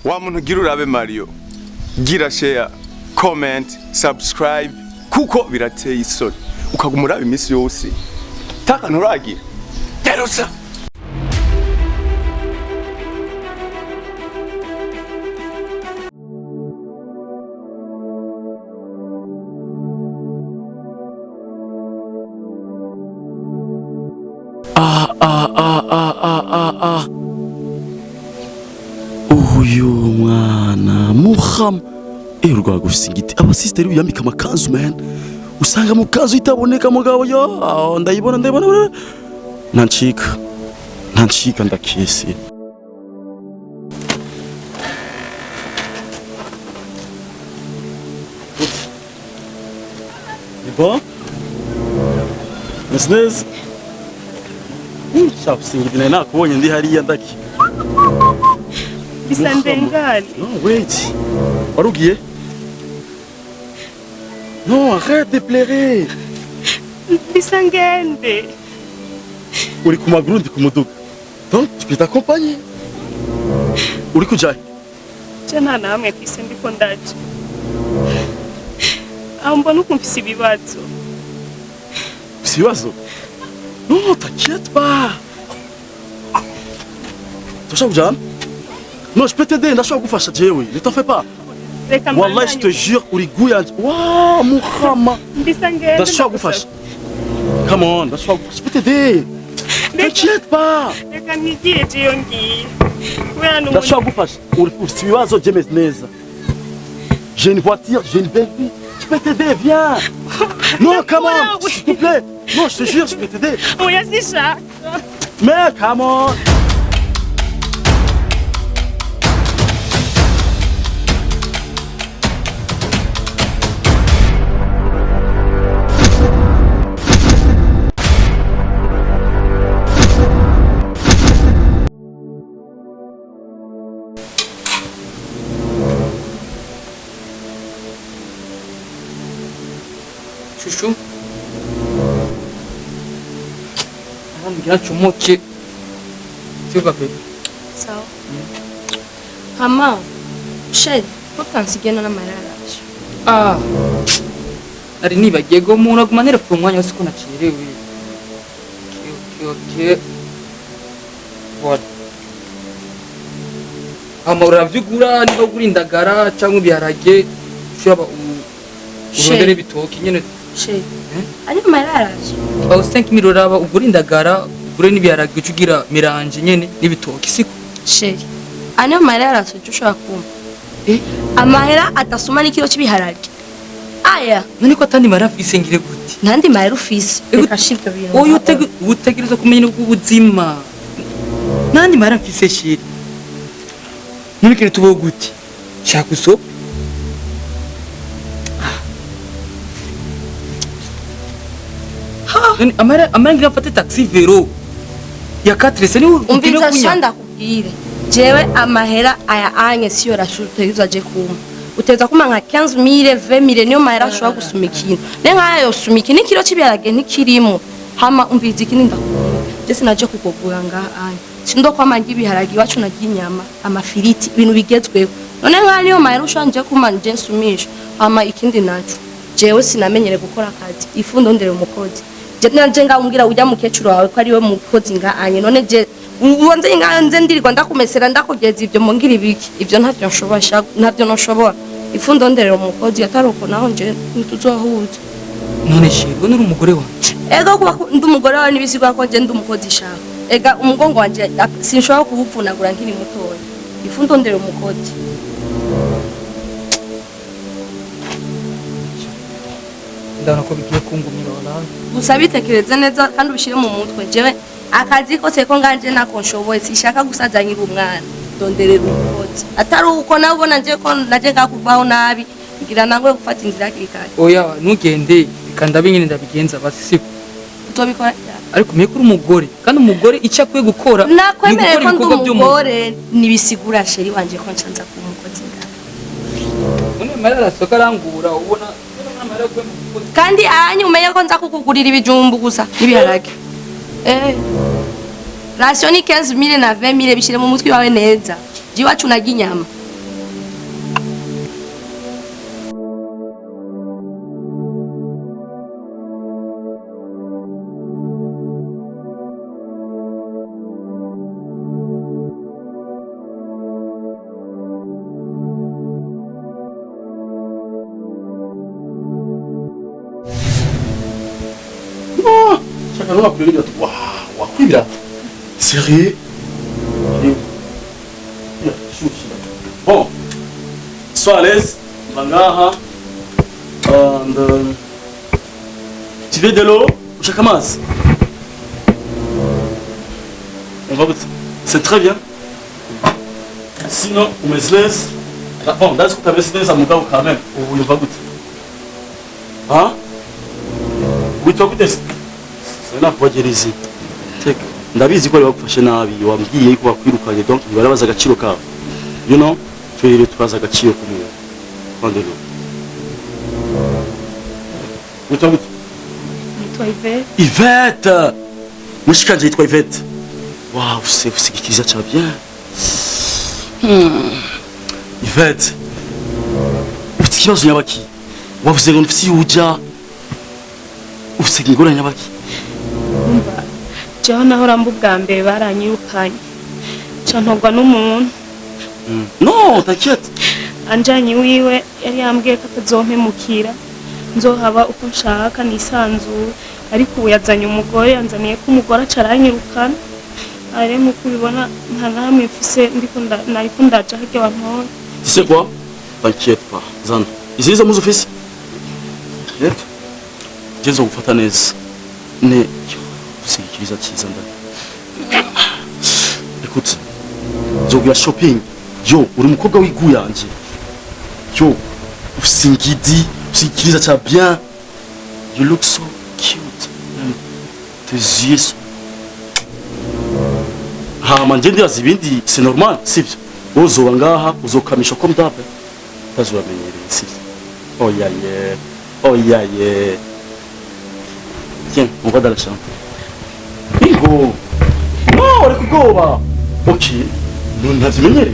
wa muntu gira urabe Mario gira share comment subscribe kuko birateye isoni ukaguma urabe imisi yose taka nturagira Terusa uyu mwana muham rwagufise Ingidi abasisteri biyambika amakanzu man usanga mu kanzu itaboneka mugabo yo ndayibona ntancika ndakisi Bon Mesnez Shafsi Ingidi nakubonye ndi hariya ndaki Bisa ndengane. No, wait. Warugiye? Non, arrête de pleurer. Bisa ngende. Uri ku maguru ndi ku muduga. Donc, tu peux t'accompagner. Uri kujaye? Jana namwe kwise ndiko ndaje. Mbona ukumfise ibibazo. Ibibazo? Non, t'inquiète pas. Tosha kujana? Non, je peux t'aider, ndashobora kugufasha jewe, ne t'en fais pas. Wallah, je te jure, uri guyanje. Waouh, Muhammad. Ndashobora kugufasha. Come on, ndashobora kugufasha. Je peux t'aider. T'inquiète pas. Reka nigiye je yongiye. Ndashobora kugufasha. Uri ufite ibibazo jemeze neza. J'ai une voiture, j'ai une belle vie. Je peux t'aider, viens. Non, come on, s'il te plaît. Non, je te jure, je peux t'aider. Oya sishaka. Mais come on. Chouchou. Ngira chomoke. Tuba bebe. Sawa. Mama, Shed, utansigena na Mariage. Ari nibagiye go umuntu agumanira ku mwanya wose ko nacirewe. Okay. What? Uravyugura niba ugura indagara cyangwa ibiharage ushobora urondere bitoki nyene. Shed. Ari Mariage. Ba 5000 uraba ugura indagara ugure n'ibiharage ucugira miranje nyene n'ibitoki siko. Shed. Ani Mariage ushobora kumva. Amahera atasoma n'ikiro cy'ibiharage. Aya, none ko atandi marafise ngire gute? Nandi mahera ufise. Reka shibyo bintu. Oyo utegereza kumenya ubuzima. Nandi marafise shiri. None kire tubo gute? Shaka uso. None amara ngira fate taxi vero. Ya 4 seni umviza shanda kubwire. Jewe amahera aya anye siyo rashutegeza je kuma. Uteza kuma nka 15000 20000 niyo mahera ashobora gusumikira. Nenga yo sumiki n'ikiro cy'ibiharage ntikirimo. Hama umviza ikindi ndakubwira. Jese naje kukugura ngaha anye. Sindo kwamanga ibiharage iwacu naginyama amafiriti ibintu bigezweho. None nka niyo mahera ushanje kuma nje nsumisha. Hama ikindi nacu. Jewe sinamenyere gukora akazi. Ifundo ndere umukozi. Je nanje ngambwira ujya mukecuru wawe ko ari we mukozi nga anye. None je uwonze inganze ndirirwa ndakumesera ndakugeza ibyo mungira ibiki ibyo ntacyo nshobora ntabyo noshobora ifundo nderero umukozi ataruko naho nje ntituzohuza none shego nuri umugore wa ego kuba ndi umugore wawe nibisigwa ko nje ndi umukozi shaka ega umugongo wanje sinshobora kubupfunagura nkiri mutoya ifundo nderero umukozi ndabona ko bigiye kungumira wala gusa bitekereze neza kandi ubishire mu mutwe jewe akazi kose ko nganje nako nshoboye sishaka gusazanyira umwana donderera umukozi atari uko nabona nje ko naje ngakuvaho nabi ngira nangwe gufata inzira kirikari oya nugende kandi abinyine ndabigenza basi siko utobikora ariko mekuru umugore kandi umugore icyo akwiye gukora nakwemereye ko ndi umugore nibisigura sheri wanje ko nshanza ku mukozi ngaha none marara soka rangura ubona kandi anyi umenye ko nza kukugurira ibijumbu gusa nibiharage Ration ni 15000 na 20000 bishire mu mutwe wawe neza. Jiwacu naginyama. kanwa kurega tu wakwibira sérieux bon sois à l'aise bangaha and tu veux de l'eau chaque masse on va goûter c'est très bien sinon on me laisse bon dans ce que tu avais laissé à mon gars quand même on va goûter hein oui tu vas goûter c'est là pour dire ici ndabizi ko bakufashe nabi wambwiye ko bakwirukanye donc barabaza agaciro kawe you know twere twaza agaciro kumwe kondelo utamut Nitwa Yvette. Yvette mushikanje yitwa Yvette wow c'est kiza cha bien Yvette ufite ikibazo nyabaki wavuze ngo ufite uja ufite ingora nyabaki Jewe nahora mbu bwa mbere baranyirukanye ca ntogwa n'umuntu non t'inquiète anjanye wiwe yari yambwiye ko atazompemukira nzohaba uko nshaka nisanzure ariko ubu yazanye umugore yanzaniye ko umugore aca aranyirukana are nk'uko ubibona nta namwe mfise nariko ndaja harya wantoye tu sais quoi t'inquiète pas zana iziza muzo fisi yep jezo gufata neza ne sikiriza cyiza ndani écoute nzogira shopping yo uri umukobwa wiguyanje yo ufise Ingidi sikiriza cha bien you look so cute tes yeux sont manje ndibaza ibindi c'est normal sivyo uzoba ngaha uzokamisha ko mdabe tazuramenyereye sivyo oh yeah tiens on va dans la chambre Bingo! Non, le kugoba! Ok, nous n'avons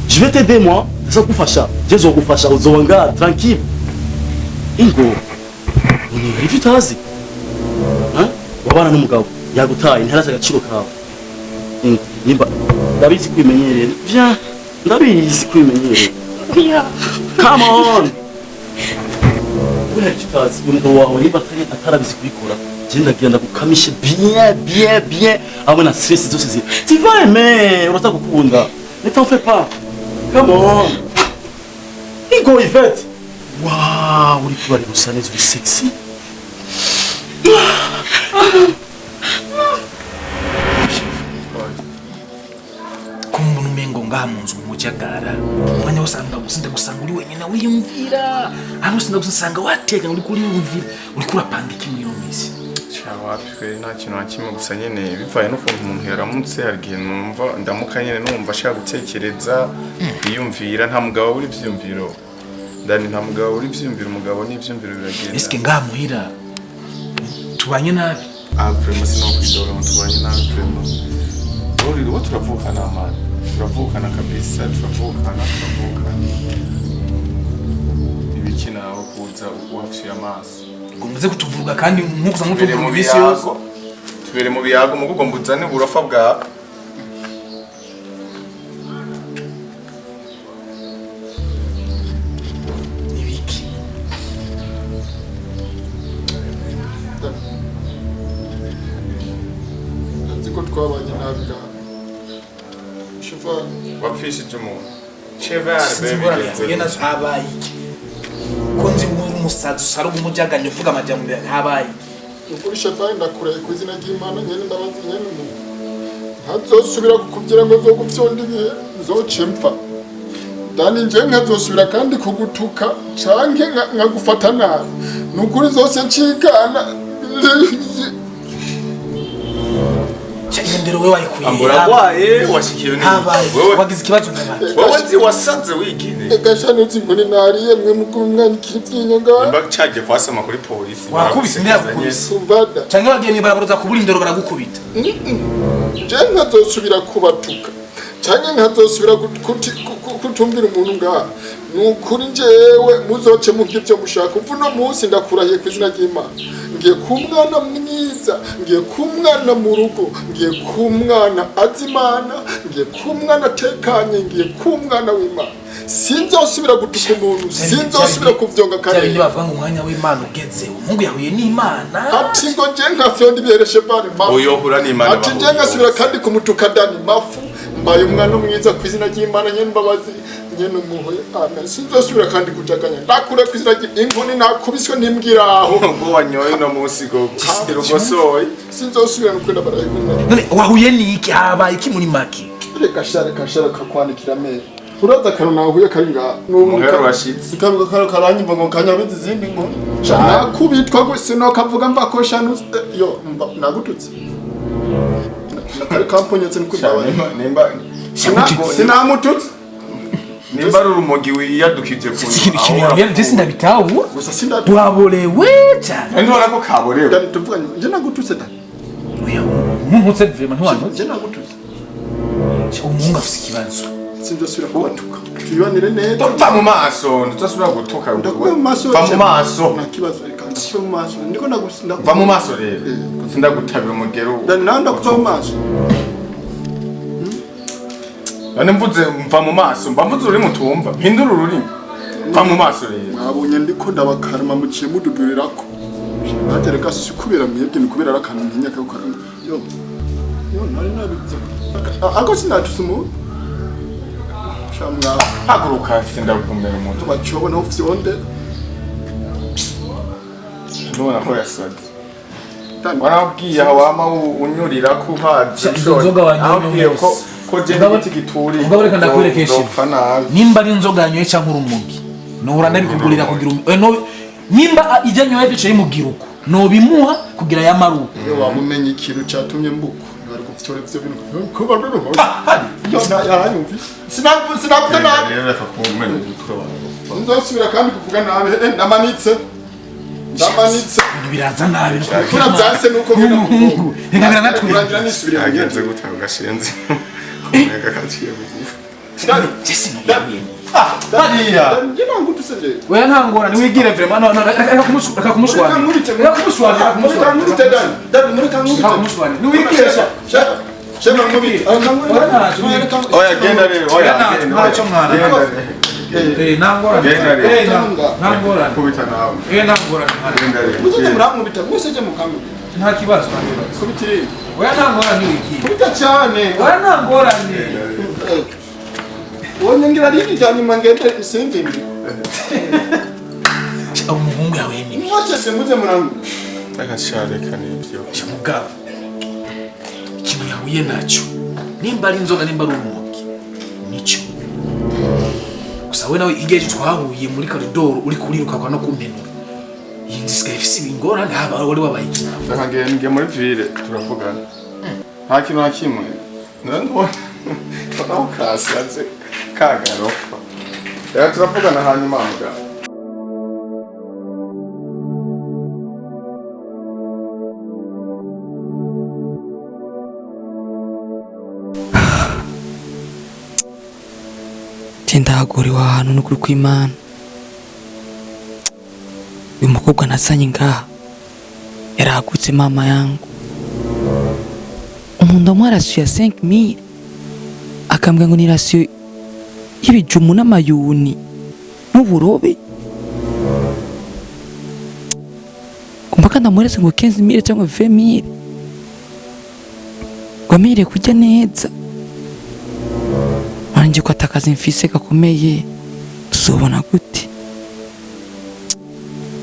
je vais t'aider moi, ça vous fâche. Je vais vous fâcher aux Owanga, tranquille. Bingo! On est arrivé tazi. Hein? Wabana n'umugabo, yagutaye ntaraza agaciro kawe. Nimba ndabizi kwimenyerera. Viens, ndabizi kwimenyerera. Yeah. Come on! Wewe tutazi, umugabo wawe niba atarabizi kubikora. Jenda genda gukamisha bien abona stress zose ziri tu vas aimer urata gukunda ne t'en fais pas come on Ingo Yvette wow uri kubari gusa neza uri sexy kumbona umengo ngaha mu nzu mujagara umwanya wose ndagusinda gusanga uri wenyine wiyumvira hano sinda gusanga wateka uri kuri yumvira uri kurapanga iki muri misi wapwe nta kintu na kimwe gusa nyene bivaye no kumva umuntu yaramutse hari igihe numva ndamuka nyene numva ashaka gutekereza kwiyumvira nta mugabo uri vyumviro ndani nta mugabo uri vyumviro umugabo n'ivyumviro biragenda eske ngaha muhira tubanye nabi vraiment sinokwidora tubanye nabi vraiment uri turavukana amana turavukana kabisa turavukana ibikina aho kuza wafishe amaso Gomeze kutuvuga kandi nkuko tuvuga mu bisi yose tubere mu biyago mu gugo mbuzane burofa bwa ibiki nziko twabanye nabi ga cheval wapfishije umuntu cheval baby yena abaye iki konzi umusazi usaruga umujaganye uvuga amajambo ntabaye ukuri cheval ndakure ku izina ry'Imana nyene ndabanze nyene mu ntazosubira kukubyira ngo zo gupfyondiye nzocempfa dani nje nkazosubira kandi kugutuka canke nkagufata nabi nukuri zose ncikana Ndero wewe ayikuye ambura kwaye washikiye ni wewe wagize ikibazo n'abandi wewe nzi wasanze wigine gashano nzingoni nariye mwe mukumwanikira ivyinyoga imba cyaje kwasama kuri polisi wakubise ndakubise ubada canke bagiye barabuza kubura indero baragukubita je nkazosubira kubatuka cyane ntazosubira kutumbira umuntu ngaha nukuri njewe muzoce mu byo mushaka uvu no munsi ndakurahiye ku izina ry'Imana ngiye ku mwana mwiza ngiye ku mwana mu rugo ngiye ku mwana azimana ngiye ku mwana tekanye ngiye ku mwana w'Imana sinzosubira gutuka umuntu sinzosubira kuvyonga kandi bavuga ngo umwanya w'Imana ugeze umungu yahuye n'Imana ati ngo je nkafyondi byereshe bari mafu oyohura n'Imana ati je ngasubira kandi kumutuka dani mafu mbaye umwana mwiza ku izina ry'Imana nyene mbabazi nyene umuhoye amen sinzosubira kandi kujaganya ndakure ku izina ry'inkoni nakubiswe nimbwira aho ngo wanyoye no munsi go rugosoye sinzosubira no kwenda baraye none wahuye n'iki habaye iki muri make reka shara kakwandikira mail uraza karo nahuye kari nga n'umuhero washitse ikavuga karo karanyimba ngo kanyabizi izindi ngo nakubitwa gose no kavuga mva ko shanu yo nagututse nakari kamponyetse nikubaye nimba sinamututse nimba ari urumogi wiyadukije ku Jesi ndabitaho gusa sindatu waborewe cyane ndibona ko kaborewe ndani tuvuga nje nagututse da oya umuntu vraiment ntwano nje nagututse umungu afite ikibazo sinzosubira kubatuka tuyibanire neza va mu maso ntuzosubira gutuka ndakuba mu maso va mu maso nta kibazo reka ndakuba mu maso ndiko nagusinda va mu maso rero sindagutabira umugero ndani nanda kuva mu maso none mvuze mva mu maso mba mvuze ururimi utumva mpindura ururimi va mu maso rero nabonye ndiko ndabakarama muciye mududurirako nanjye reka sikubera mwebwe ni kubera arakana ntinya ko karama yo nari nabitse ako sinatuse umuntu shamwa haguruka sindagukumira umuntu bacobona ufyonde ndabona ko yasaze warabwiye aho wama unyurira ko haje inzoga wanyoye ko je n'igiti gituri ubwo reka ndakwerekesha nimba ari inzoga yanyoye cyangwa urumogi nuhura ndabikugurira kugira nimba ijyanyoye bicaye mu giruko no bimuha kugira ya maruko iyo wamumenye ikintu cyatumye mbuko bari gufyora ivyo bintu kuba runo yo yanyumvise sinakuze nabi rero reka kumenya gutwa nzosubira kandi kuvuga nabi ndamanitse biraza nabi kura byanse nuko bino mungu reka biranatwe kurangira nisubira yagenze gutanga gashenze kumenya kaciye bugufi Jesi nabiye hariya njye nangutuse je oya ntangora niwigire vraiment no reka kumushwana Shema ngubite oya genda rero oya ntacyo mwana nangora nangora kubita nawe nangora genda rero muzote muramubita mwese je mukamwe nta kibazo kubitire oya nangora niwigire kubita cyane oya nangora ni wonyongera rindi cyane mangende isimvimbi umuhungu yawe ni mwacese muze murangu akashareka nibyo mugabo ikintu yahuye nacyo nimba ari inzoga nimba ari urumogi nicyo gusa we nawe igihe twahuye muri koridoro uri kuriruka kwa no kumpenura iyi nzu isigaye ifise ibingorane haba wari wabaye ikintu nge muri ville turavugana nta kintu na kimwe ndabona kasaze kagarofa rero turavugana hanyuma mugabo ndahagoriwe ahantu n'ukuri kw'Imana uyu mukobwa nasanye ngaha yaragutse mama yangu umuntu amwe rasiyo ya 5000 akambwira ngo ni rasiyo y'ibijumu n'amayuni n'uburobe mpaka ndamweretse ngo 15000 cyangwa 20000 wamire kujya neza nanjye ko atakaza mfise gakomeye tuzobona gute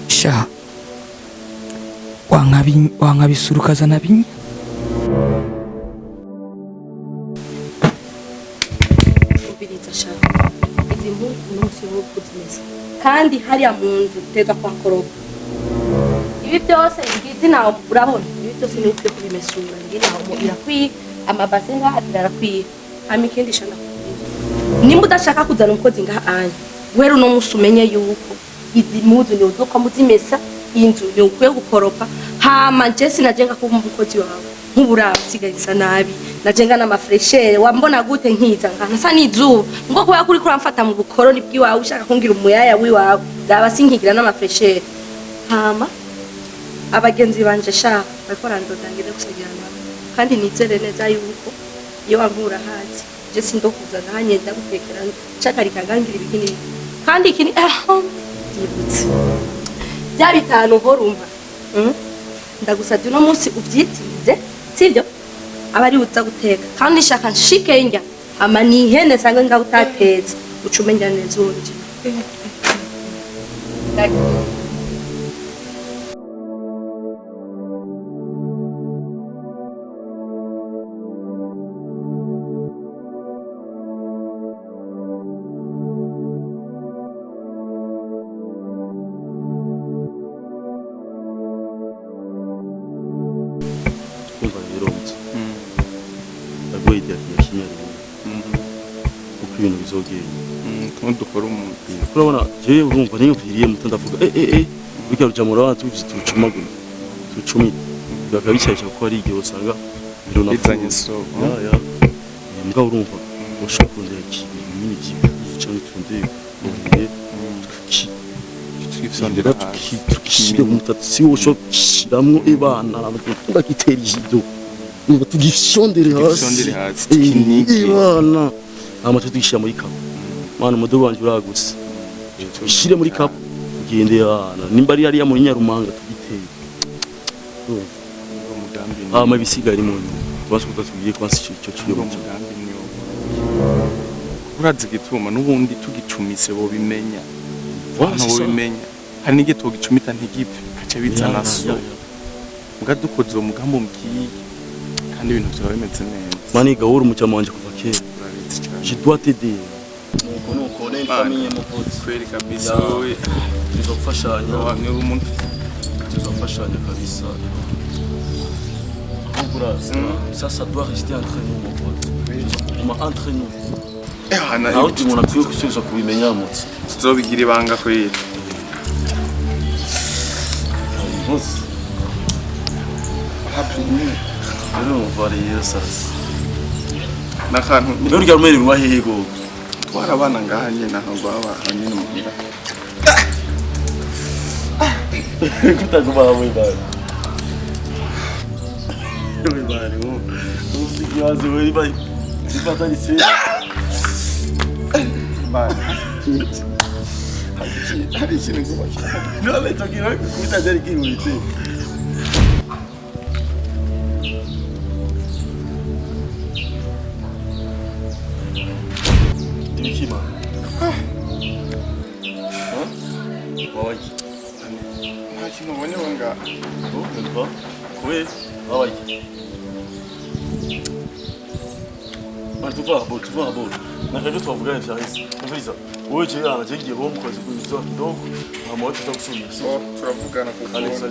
sha wankabisurukaza nabinya ubiriza shaka izi mbuzi n'umunsi wo kuzimeza kandi hariya mu nzu teza kwa koroba ibi byose ngizi nawe urabona ibi byose ni ukwiye kubimesura ngizi nawe irakwiye amabase ngaha arakwiye amikindi shana nimba udashaka kuzana umukozi ngaha anya wera uno munsi umenye yuko izi muzu ni uzuka muzimesa inzu ni ukwiye gukoropa hama Jesi najenga kuba umukozi wawe nk'ubura sigaisa nabi najenga na mafreshere wambona gute nkiza nkana sa nizuba ngo kuba kuri kuramfata mu bukoroni bw'iwawe ushaka kungira umuyaya wiwawe daba sinkigira na mafreshere hama abagenzi banje sha bakora ndodangire gusagirana kandi nizere neza yuko iyo wankura hasi je sindokuza nanye ndagutekera cakari kagangira ibikini kandi ikini yibutse bya bitanu horumpa ndagusabye uno munsi ubyitize sibyo abari uza guteka kandi shaka nshike njya ama ni ihene sanga nga utatetse ucumenya neza undi ibintu bizogenda kandi dukora umuntu urabona je urumva niyumviriye muto ndavuga burya rujamura abantu tucumagura tucumi bakabicaye ko ari igihe usanga birona bizanye so mbwa urumva ushaka kongera ikintu nyine cyane turondero ubuye tukifondera tukishire umutatsi wosho kishiramwo ibana tugakitera ijido ngo tugifondere hasi ibana amacho tugishira muri kapu mana umudogo wanje uraguse ishire muri kapu ugende yana nimba ari yari ya muri Nyarumanga tugiteye umugambi bisiga ari mu basuka tugiye kwansi cyo cyo umugambi niyo urazi gituma nubundi tugicumise bo bimenya bo bimenya hari nige tugicumita ntigipfe kace bizana so mugadukoze uwo mugambo mkiyi kandi ibintu byawe bimeze neza mani gahoro umucyamo wanje kuva kera je dois t'aider on connaît une famille mon pote kweli kabisa wewe tuzofashanya ni umuntu tuzofashanya kabisa ça ça doit rester entre nous mon pote on m'a entre nous hana aho tumuna kwiye gusubiza kubimenya mutse tuzobigira ibanga kweli rero variye sasa nakantu burya rumeri rwahego twarabana ngaha nyine naho baba nyine mugira kutaguma we bari we bari uzigiwaze we bari zifata lise bari hari ikintu ngubaki none tugira kubitajari kiwite Nikima. Wawai. Nta kintu ubonye wanga. Umva. We, wawai. Tuva abo. Nakaje twavuga cyahise. Umviriza. Wowe je yana je ngiye bo mukozi kuzo kidogo. Mama tutakusubira. Turavugana kuko. Allez.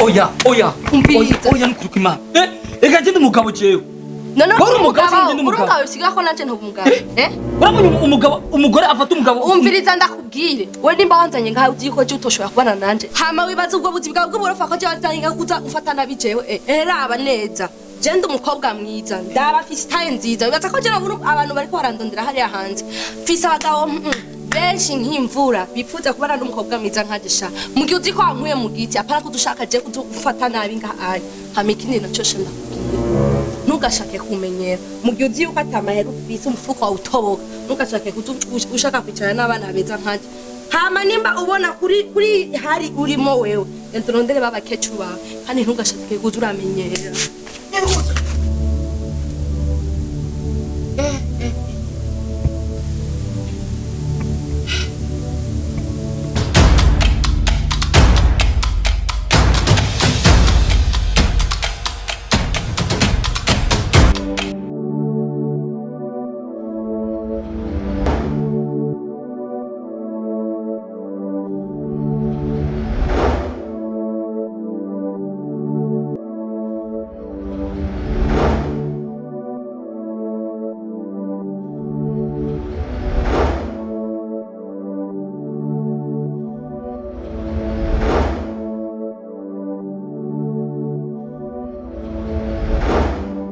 Oya nkurukima ega je ndumugabo jewe none umugabo usiga ko nanje ntubumugabo urabona umugore afata umugabo umviriza ndakubwire we nimba wanzanye ngaho uzi ko je utoshobora kubana nanje hama wibaza ubwo buzi bwawe bw'uburofa ko je watanga kuza ufata nabi jewe raba neza je ndi umukobwa mwiza ndaba afise taye nziza wibaza ko je abantu bariko barandondera hariya hanze mfise abagabo benshi nk'imvura bipfuza kubana n'umukobwa mwiza nkagisha mu gihe uzi ko wankuye mu giti apana kudushaka je kuzufata nabi ngaha hama ikindi naco shenda ntugashake kumenyera mu gihe uzi yuko atamahera ufise umufuko wawe utoboka ntugashake ushaka kwicara n'abana beza nkanje hama nimba ubona kuri hari urimo wewe turondere baba kecu bawe kandi ntugashake kuza uramenyera